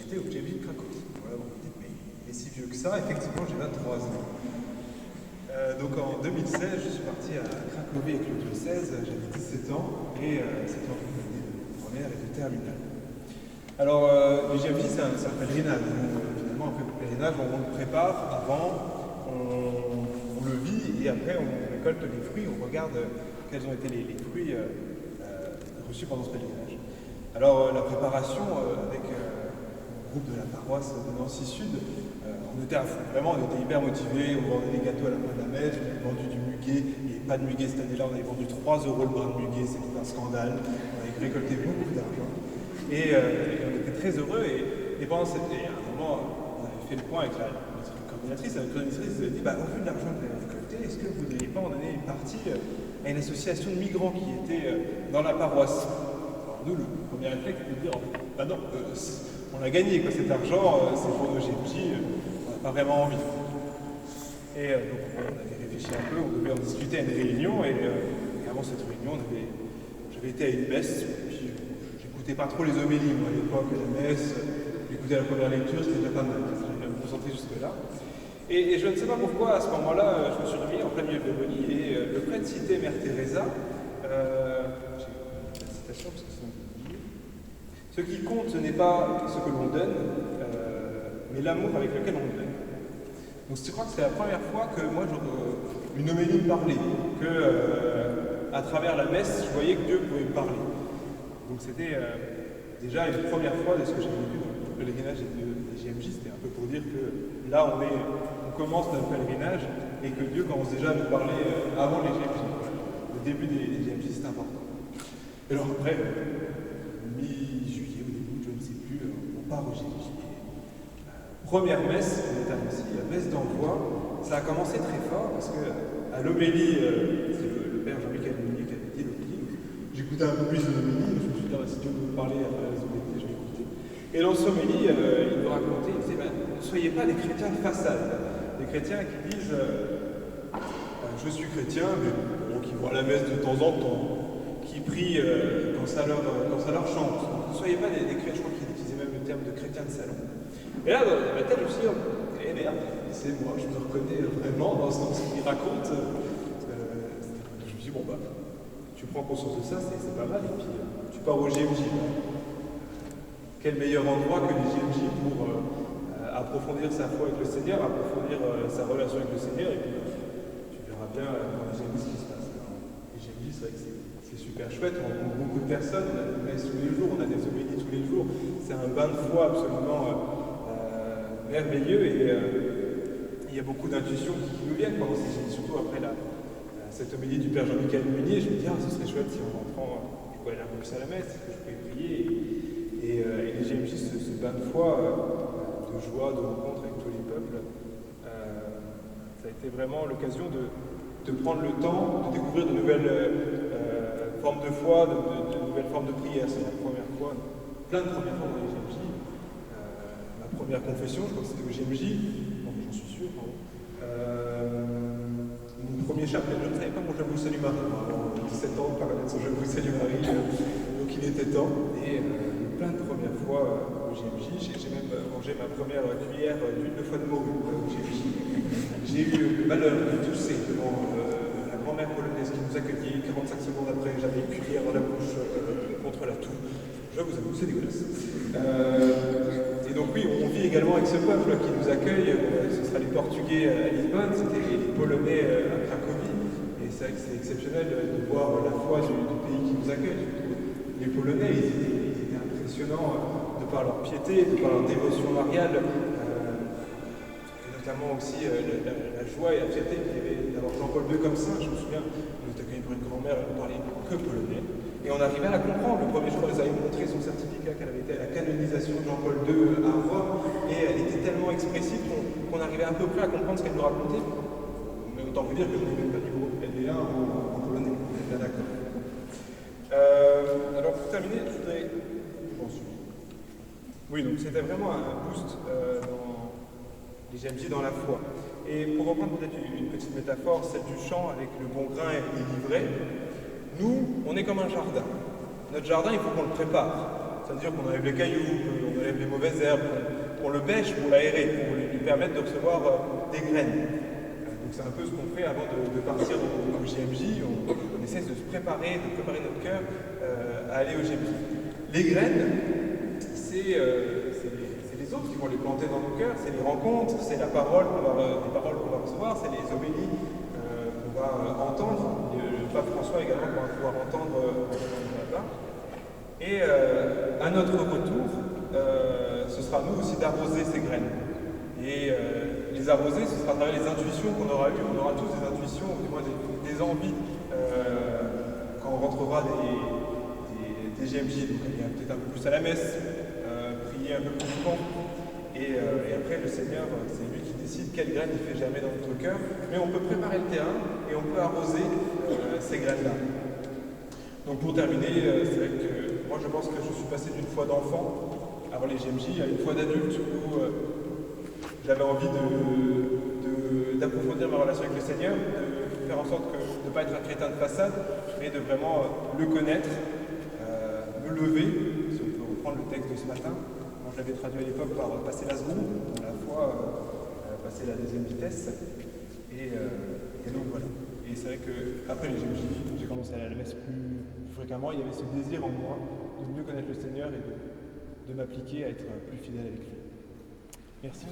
j'étais au GMJ de Cracovie. Voilà, vous me dites, mais il est si vieux que ça. Effectivement, j'ai 23 ans. Donc en 2016, je suis parti à Cracovie avec le diocèse, j'avais 17 ans, et c'était en année de première et de terminale. Alors, le GMJ, c'est un pèlerinage. Finalement, un peu de pèlerinage, on le prépare avant, on le vit, et après, on récolte les fruits, on regarde quels ont été les fruits reçus pendant ce pèlerinage. Alors, la préparation avec le groupe de la paroisse de Nancy Sud, on était à fond, vraiment, on était hyper motivés, on vendait des gâteaux à la fin de la messe, on avait vendu du muguet, il n'y avait pas de muguet cette année-là, on avait vendu 3 € le brin de muguet, c'était un scandale, on avait récolté beaucoup d'argent, et on était très heureux, et pendant à un moment, on avait fait le point avec notre coordinatrice, nous avait dit, au vu de l'argent que vous avez récolté, est-ce que vous ne voudriez pas en donner une partie à une association de migrants qui était dans la paroisse? Alors nous, le premier réflexe, c'était de dire, non, on a gagné, quoi, cet argent, c'est pour nos GMJ, pas vraiment envie. Et donc on avait réfléchi un peu, on devait en discuter à une réunion, et avant cette réunion, j'avais été à une messe, puis j'écoutais pas trop les homélies, moi à l'époque, la messe, j'écoutais la première lecture, c'était déjà pas mal, j'avais me concentrer jusque-là. Et je ne sais pas pourquoi, à ce moment-là, je me suis réveillé en plein milieu de l'homélie, et le prêtre citait Mère Teresa, j'ai la citation parce que sinon je vais oublier. Ce qui compte, ce n'est pas ce que l'on donne, mais l'amour avec lequel on donne. Donc je crois que c'est la première fois que moi, une homélie me parlait, que à travers la messe, je voyais que Dieu pouvait me parler. Donc c'était déjà une première fois de ce que j'ai vécu dans le pèlerinage des GMJ, c'était un peu pour dire que là, on commence notre pèlerinage et que Dieu commence déjà à nous parler avant les GMJ. Le début des GMJ, c'est important. Et alors après, mi-juillet ou début, je ne sais plus, on part au GMJ. Première messe, on est à Nancy, la messe d'envoi, ça a commencé très fort parce que à l'homélie, c'est le père Jean-Michel Meunier qui avait dit l'homélie, j'écoutais un peu plus l'homélie, je me suis dit, si Dieu veut me parler à travers les homélies, je vais écouter. Et dans ce homélie, il nous racontait, il disait, ne soyez pas des chrétiens de façade, des chrétiens qui disent, je suis chrétien, mais bon, qui vont à la messe de temps en temps, qui prient quand ça leur chante. Ne soyez pas des chrétiens, je crois qu'il utilisait même le terme de chrétien de salon. Et là, dans ma tête, je me suis dit, merde, c'est moi, je me reconnais vraiment dans ce qu'il raconte. Je me suis dit, tu prends conscience de ça, c'est pas mal, et puis tu pars au GMJ. Quel meilleur endroit que les GMJ pour approfondir sa foi avec le Seigneur, approfondir sa relation avec le Seigneur, et puis tu verras bien dans les GMJ ce qui se passe. Les GMJ, c'est vrai que c'est super chouette, on rencontre beaucoup de personnes, on a des messes tous les jours, on a des homélies tous les jours, c'est un bain de foi absolument merveilleux, et il y a beaucoup d'intuitions qui nous viennent pendant ces GMJ, surtout après cette homélie du père Jean-Michel Meunier. Je me dis, ce serait chouette si en rentrant, je pouvais aller un peu plus à la messe, que je pouvais prier, et les GMJ, ce bain de foi, de joie, de rencontre avec tous les peuples, ça a été vraiment l'occasion de prendre le temps de découvrir de nouvelles formes de foi, de nouvelles formes de prière. C'est la première fois, plein de premières fois dans les GMJ. Ma première confession, je crois que c'était au GMJ, j'en suis sûr, mon premier chapelet, je ne savais pas mon Je vous salue Marie, avant 17 ans, par la son Je vous salue Marie, donc il était temps, et plein de premières fois au GMJ, j'ai même mangé ma première cuillère d'huile de foie de morue au GMJ. J'ai eu le malheur de tousser devant la grand-mère polonaise qui nous accueillait. 45 secondes après, j'avais une cuillère dans la bouche contre la toux. Je vous avoue, c'est dégueulasse. Et donc oui, on vit également avec ce peuple qui nous accueille. Ce sera les Portugais à Lisbonne, c'était les Polonais à Cracovie. Et c'est vrai que c'est exceptionnel de voir la foi du pays qui nous accueille. Les Polonais, ils étaient impressionnants de par leur piété, de par leur dévotion mariale. Notamment aussi la joie et la fierté qu'il y avait d'avoir Jean-Paul II comme ça. Je me souviens, on était accueillis par une grand-mère, elle ne parlait que polonais. Et on arrivait à la comprendre. Le premier jour, elle nous avait montré son certificat qu'elle avait été à la canonisation de Jean-Paul II à Rome. Et elle était tellement expressive qu'on arrivait à peu près à comprendre ce qu'elle nous racontait. Mais autant vous dire que je n'avais même pas niveau LV1 en polonais. Bien d'accord. Alors pour terminer, je voudrais... Oui, donc c'était vraiment un boost dans les GMJ dans la foi. Et pour reprendre peut-être une petite métaphore, celle du champ avec le bon grain et l'ivraie, nous, on est comme un jardin. Notre jardin, il faut qu'on le prépare. c'est-à-dire qu'on enlève les cailloux, qu'on enlève les mauvaises herbes, qu'on le bêche pour l'aérer, pour lui permettre de recevoir des graines. Donc c'est un peu ce qu'on fait avant de partir au JMJ, on essaie de se préparer, notre cœur à aller au JMJ. Les graines, c'est les autres qui vont les planter dans nos cœurs, c'est les rencontres, c'est la parole les paroles qu'on va recevoir, c'est les homélies qu'on va entendre. Le pape François également qu'on va pouvoir entendre là-bas. Et à notre retour, ce sera à nous aussi d'arroser ces graines. Et les arroser, ce sera à travers les intuitions qu'on aura eues. On aura tous des intuitions, ou du moins des envies, quand on rentrera des GMJ. Donc aller peut-être un peu plus à la messe, prier un peu plus souvent. Et après, le Seigneur, c'est lui qui décide quelles graines il fait germer dans notre cœur. Mais on peut préparer le terrain et on peut arroser ces graines-là. Donc pour terminer, c'est vrai que moi je pense que je suis passé d'une foi d'enfant avant les GMJ à une foi d'adulte où j'avais envie d'approfondir ma relation avec le Seigneur, de faire en sorte de ne pas être un chrétien de façade, mais de vraiment le connaître, me lever, si on peut reprendre le texte de ce matin. Moi, je l'avais traduit à l'époque par passer la seconde, à la fois passer la deuxième vitesse. Et donc voilà. Et c'est vrai qu'après les GMJ, j'ai commencé à aller à la messe plus fréquemment. Il y avait ce désir en moi de mieux connaître le Seigneur et de m'appliquer à être plus fidèle avec lui. Merci.